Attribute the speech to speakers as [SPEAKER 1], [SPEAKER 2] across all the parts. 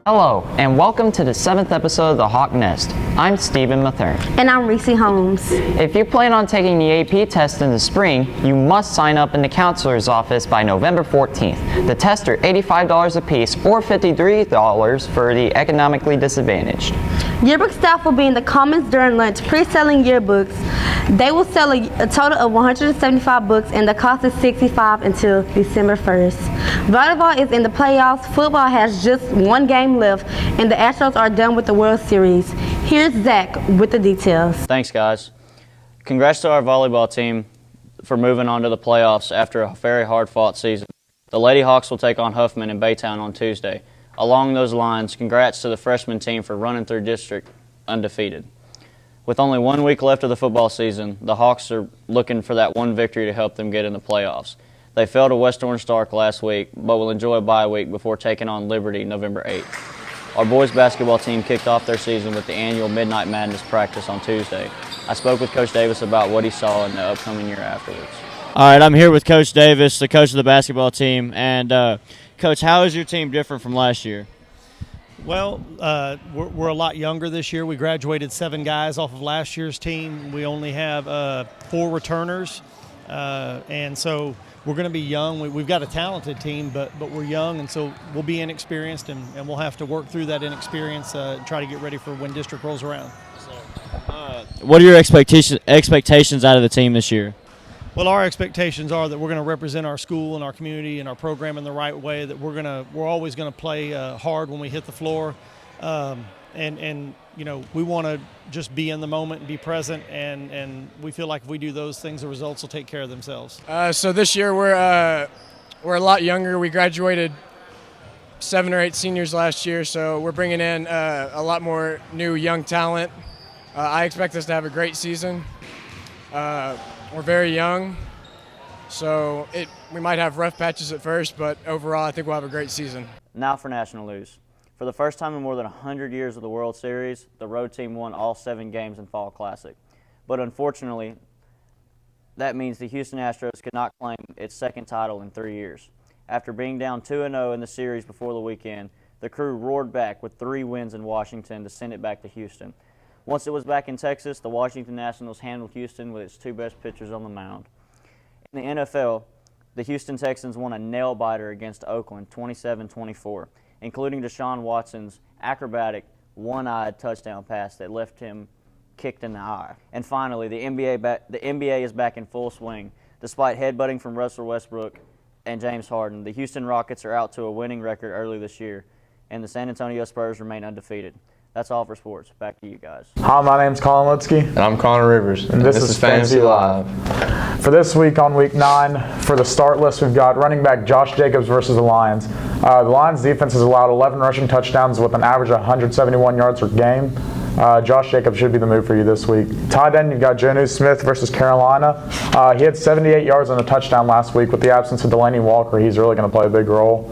[SPEAKER 1] Hello, and welcome to the 7th episode of The Hawk Nest. I'm Stephen Mathern.
[SPEAKER 2] And I'm Reese Holmes.
[SPEAKER 1] If you plan on taking the AP test in the spring, you must sign up in the counselor's office by November 14th. The tests are $85 a piece or $53 for the economically disadvantaged.
[SPEAKER 2] Yearbook staff will be in the Commons during lunch pre-selling yearbooks. They will sell a total of 175 books, and the cost is $65 until December 1st. Volleyball is in the playoffs. Football has just one game left, and the Astros are done with the World Series. Here's Zach with the details.
[SPEAKER 3] Thanks, guys. Congrats to our volleyball team for moving on to the playoffs after a very hard-fought season. The Lady Hawks will take on Huffman in Baytown on Tuesday. Along those lines, congrats to the freshman team for running through district undefeated. With only 1 week left of the football season, the Hawks are looking for that one victory to help them get in the playoffs. They fell to West Orange Stark last week, but will enjoy a bye week before taking on Liberty November 8th. Our boys basketball team kicked off their season with the annual Midnight Madness practice on Tuesday. I spoke with Coach Davis about what he saw in the upcoming year afterwards.
[SPEAKER 4] All right, I'm here with Coach Davis, the coach of the basketball team. And, Coach, how is your team different from last year?
[SPEAKER 5] Well, we're a lot younger this year. We graduated 7 guys off of last year's team. We only have 4 returners, and so we're going to be young. We've got a talented team, but we're young, and so we'll be inexperienced, and we'll have to work through that inexperience and try to get ready for when district rolls around.
[SPEAKER 4] What are your expectations out of the team this year?
[SPEAKER 5] Well, our expectations are that we're going to represent our school and our community and our program in the right way, that we're always going to play hard when we hit the floor. And you know, we want to just be in the moment and be present, and we feel like if we do those things, the results will take care of themselves.
[SPEAKER 6] So this year we're a lot younger. We graduated 7 or 8 seniors last year, so we're bringing in a lot more new young talent. I expect us to have a great season. We're very young, so we might have rough patches at first, but overall I think we'll have a great season.
[SPEAKER 3] Now for national news. For the first time in more than 100 years of the World Series, the road team won all 7 games in Fall Classic. But unfortunately, that means the Houston Astros could not claim its second title in 3 years. After being down 2-0 in the series before the weekend, the crew roared back with 3 wins in Washington to send it back to Houston. Once it was back in Texas, the Washington Nationals handled Houston with its 2 best pitchers on the mound. In the NFL, the Houston Texans won a nail-biter against Oakland 27-24, including Deshaun Watson's acrobatic, one-eyed touchdown pass that left him kicked in the eye. And finally, the NBA is back in full swing. Despite headbutting from Russell Westbrook and James Harden, the Houston Rockets are out to a winning record early this year, and the San Antonio Spurs remain undefeated. That's all for sports. Back to you guys.
[SPEAKER 7] Hi, my name's Colin Litsky.
[SPEAKER 8] And I'm Connor Rivers.
[SPEAKER 7] And this is Fantasy Live. For this week on Week 9, for the start list, we've got running back Josh Jacobs versus the Lions. The Lions defense has allowed 11 rushing touchdowns with an average of 171 yards per game. Josh Jacobs should be the move for you this week. Tight end, you've got Jonnu Smith versus Carolina. He had 78 yards on a touchdown last week. With the absence of Delaney Walker, he's really going to play a big role.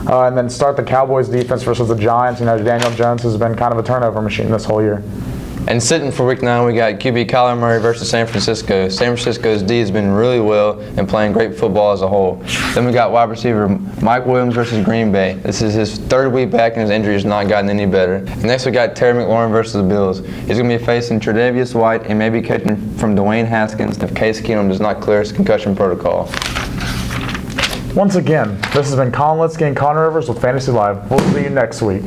[SPEAKER 7] And then start the Cowboys defense versus the Giants. You know, Daniel Jones has been kind of a turnover machine this whole year.
[SPEAKER 8] And sitting for Week 9, we got QB Kyler Murray versus San Francisco. San Francisco's D has been really well and playing great football as a whole. Then we got wide receiver Mike Williams versus Green Bay. This is his 3rd week back and his injury has not gotten any better. And next we got Terry McLaurin versus the Bills. He's going to be facing Tre'Davious White and maybe catching from Dwayne Haskins if Case Keenum does not clear his concussion protocol.
[SPEAKER 7] Once again, this has been Colin Litsky and Connor Rivers with Fantasy Live. We'll see you next week.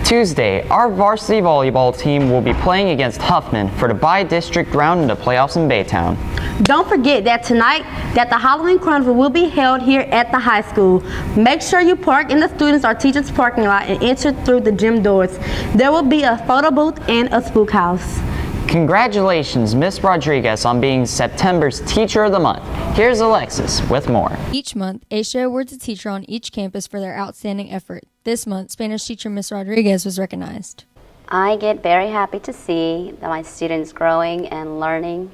[SPEAKER 1] Tuesday, our varsity volleyball team will be playing against Huffman for the bi-district round in the playoffs in Baytown.
[SPEAKER 2] Don't forget that tonight that the Halloween Carnival will be held here at the high school. Make sure you park in the students' or teachers' parking lot and enter through the gym doors. There will be a photo booth and a spook house.
[SPEAKER 1] Congratulations, Miss Rodriguez, on being September's Teacher of the Month. Here's Alexis with more.
[SPEAKER 9] Each month, ASHA awards a teacher on each campus for their outstanding effort. This month, Spanish teacher Miss Rodriguez was recognized.
[SPEAKER 10] I get very happy to see that my students growing and learning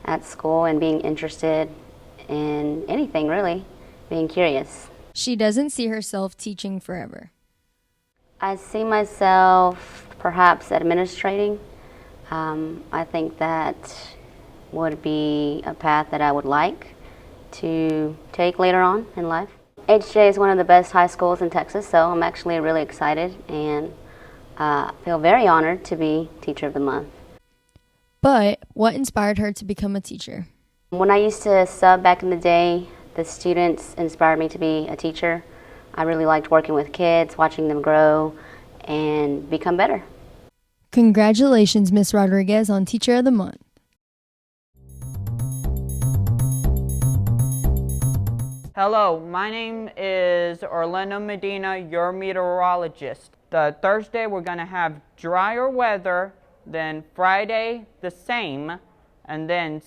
[SPEAKER 10] at school and being interested in anything, really, being curious.
[SPEAKER 9] She doesn't see herself teaching forever.
[SPEAKER 10] I see myself perhaps administrating. I think that would be a path that I would like to take later on in life. HJ is one of the best high schools in Texas, so I'm actually really excited and feel very honored to be Teacher of the Month.
[SPEAKER 9] But what inspired her to become a teacher?
[SPEAKER 10] When I used to sub back in the day, the students inspired me to be a teacher. I really liked working with kids, watching them grow and become better.
[SPEAKER 9] Congratulations, Ms. Rodriguez, on Teacher of the Month.
[SPEAKER 11] Hello, my name is Orlando Medina, your meteorologist. Thursday we're going to have drier weather, then Friday the same, and then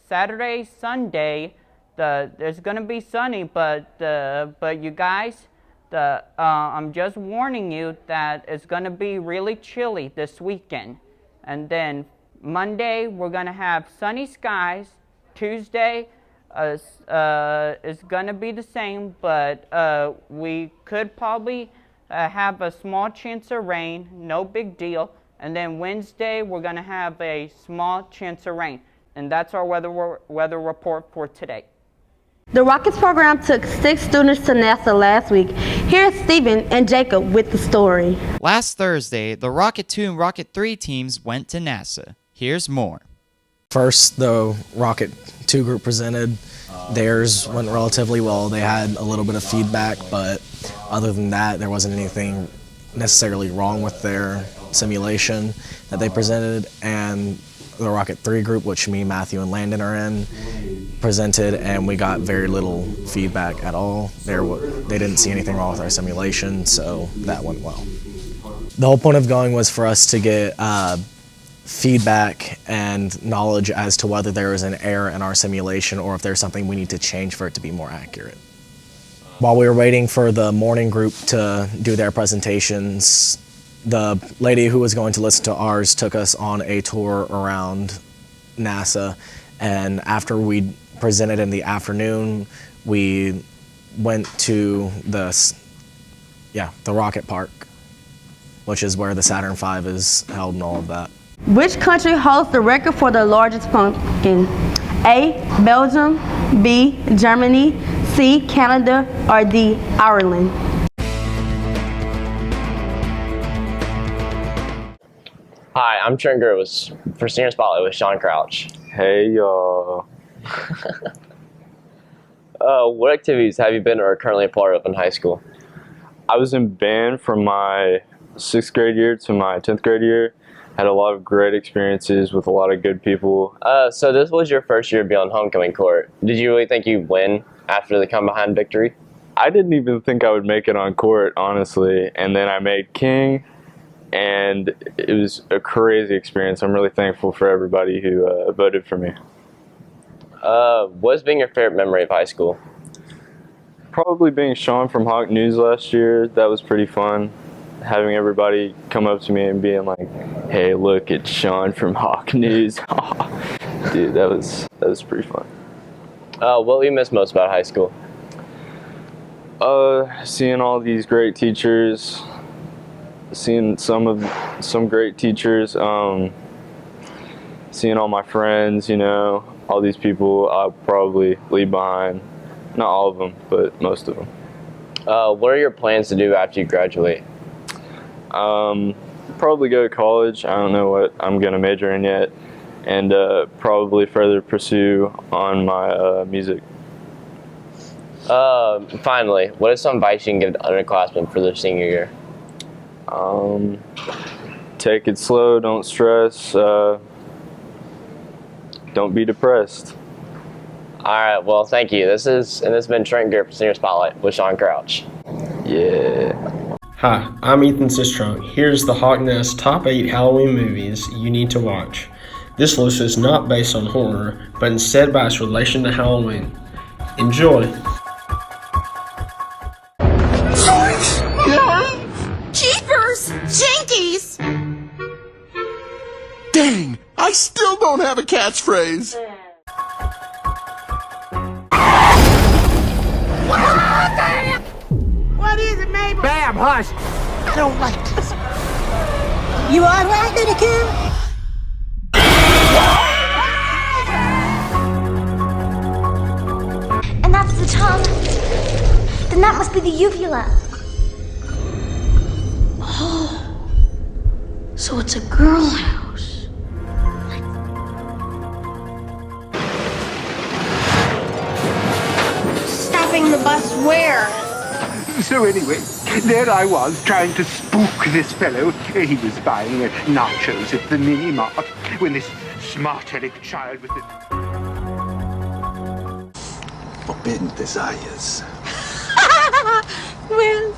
[SPEAKER 11] Saturday, Sunday, there's going to be sunny, but you guys, I'm just warning you that it's going to be really chilly this weekend. And then Monday we're going to have sunny skies. Tuesday is going to be the same, but we could probably have a small chance of rain, no big deal. And then Wednesday, we're going to have a small chance of rain. And that's our weather report for today.
[SPEAKER 2] The Rockets program took 6 students to NASA last week. Here's Stephen and Jacob with the story.
[SPEAKER 12] Last Thursday, the Rocket 2 and Rocket 3 teams went to NASA. Here's more.
[SPEAKER 13] First, the Rocket 2 group presented. Theirs went relatively well. They had a little bit of feedback, but other than that, there wasn't anything necessarily wrong with their simulation that they presented. And the Rocket 3 group, which me, Matthew, and Landon are in, presented, and we got very little feedback at all. They didn't see anything wrong with our simulation, so that went well. The whole point of going was for us to get feedback and knowledge as to whether there is an error in our simulation or if there's something we need to change for it to be more accurate. While we were waiting for the morning group to do their presentations, the lady who was going to listen to ours took us on a tour around NASA, and after we presented in the afternoon, we went to the rocket park, which is where the Saturn V is held and all of that.
[SPEAKER 2] Which country holds the record for the largest pumpkin? A, Belgium, B, Germany, C, Canada, or D, Ireland?
[SPEAKER 14] Hi, I'm Trent Gervis for Senior Spotlight with Sean Crouch.
[SPEAKER 15] Hey, y'all.
[SPEAKER 14] What activities have you been or are currently a part of in high school?
[SPEAKER 15] I was in band from my 6th grade year to my 10th grade year. Had a lot of great experiences with a lot of good people.
[SPEAKER 14] So this was your first year beyond homecoming court. Did you really think you'd win after the come-behind victory?
[SPEAKER 15] I didn't even think I would make it on court, honestly. And then I made King, and it was a crazy experience. I'm really thankful for everybody who voted for me.
[SPEAKER 14] What's been your favorite memory of high school?
[SPEAKER 15] Probably being Sean from Hawk News last year. That was pretty fun. Having everybody come up to me and being like, "Hey, look, it's Sean from Hawk News." Dude, that was pretty fun.
[SPEAKER 14] What do you miss most about high school?
[SPEAKER 15] Seeing all these great teachers, seeing some great teachers, seeing all my friends, all these people I'll probably leave behind. Not all of them, but most of them.
[SPEAKER 14] What are your plans to do after you graduate?
[SPEAKER 15] Probably go to college. I don't know what I'm going to major in yet. And probably further pursue on my music.
[SPEAKER 14] Finally, what is some advice you can give to underclassmen for their senior year?
[SPEAKER 15] Take it slow, don't stress, don't be depressed.
[SPEAKER 14] All right, well, thank you. This has been Trent Girt for Senior Spotlight with Sean Crouch.
[SPEAKER 15] Yeah.
[SPEAKER 16] Hi, I'm Ethan Sistrunk. Here's the Hawk Nest Top 8 Halloween Movies You Need to Watch. This list is not based on horror, but instead by its relation to Halloween. Enjoy!
[SPEAKER 17] Jeepers! Jinkies!
[SPEAKER 18] Dang, I still don't have a catchphrase.
[SPEAKER 17] What is it, Mabel? Bam, hush! I don't like this. You alright, little kid?
[SPEAKER 19] And that's the tongue, the that must be the uvula. Oh, so it's a girl house.
[SPEAKER 17] Stopping the bus where?
[SPEAKER 20] So anyway, there I was trying to spook this fellow. He was buying nachos at the mini-mart when this smart-aleck child with the
[SPEAKER 18] Forbidden desires.
[SPEAKER 17] Well,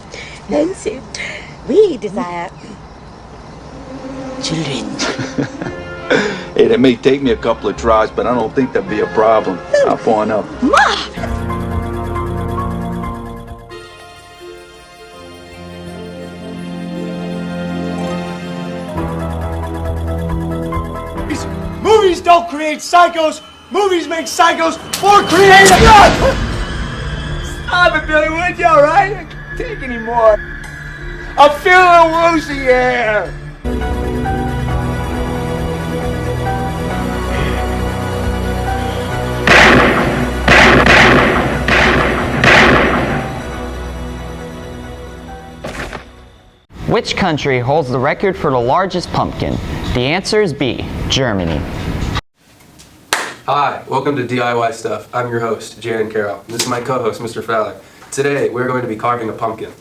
[SPEAKER 17] Nancy, we desire children.
[SPEAKER 18] Hey, that may take me a couple of tries, but I don't think that'd be a problem. I'll phone up.
[SPEAKER 21] Movies don't create psychos. Movies make psychos more creative.
[SPEAKER 20] Stop it, Billy, would you, all right? I can't take any more. I'm feeling a little woozy here.
[SPEAKER 1] Which country holds the record for the largest pumpkin? The answer is B, Germany.
[SPEAKER 22] Hi, welcome to DIY Stuff. I'm your host, Jaron Carroll. This is my co-host, Mr. Fowler. Today, we're going to be carving a pumpkin.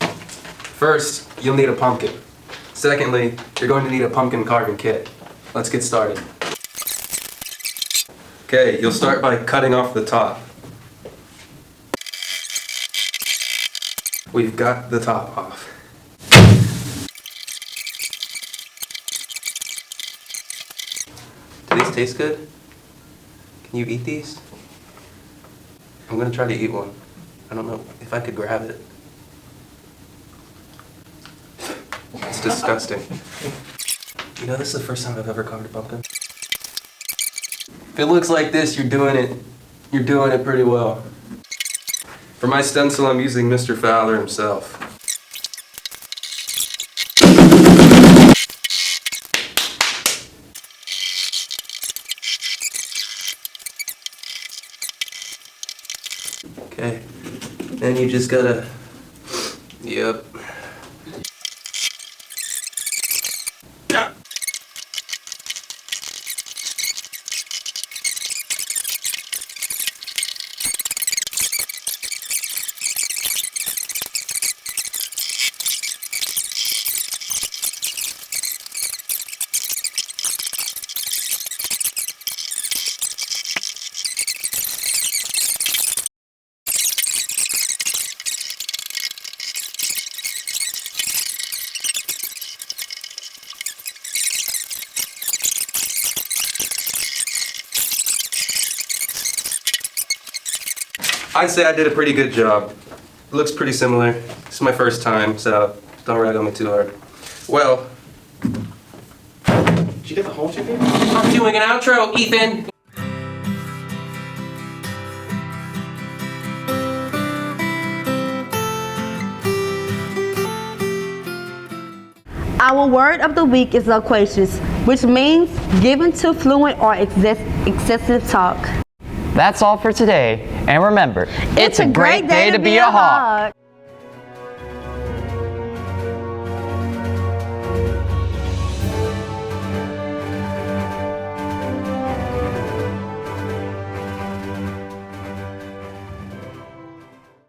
[SPEAKER 22] First, you'll need a pumpkin. Secondly, you're going to need a pumpkin carving kit. Let's get started. Okay, you'll start by cutting off the top. We've got the top off. Do these taste good? Can you eat these? I'm gonna try to eat one. I don't know if I could grab it. It's disgusting. You know, this is the first time I've ever carved a pumpkin. If it looks like this, you're doing it pretty well. For my stencil, I'm using Mr. Fowler himself. Okay, then you just gotta, yep. I'd say I did a pretty good job. It looks pretty similar. This is my first time, so don't rag on me too hard. Well, did you get the whole chicken? I'm doing an outro, Ethan!
[SPEAKER 2] Our word of the week is loquacious, which means given to fluent or excessive talk.
[SPEAKER 1] That's all for today, and remember, it's a great day to be a hawk.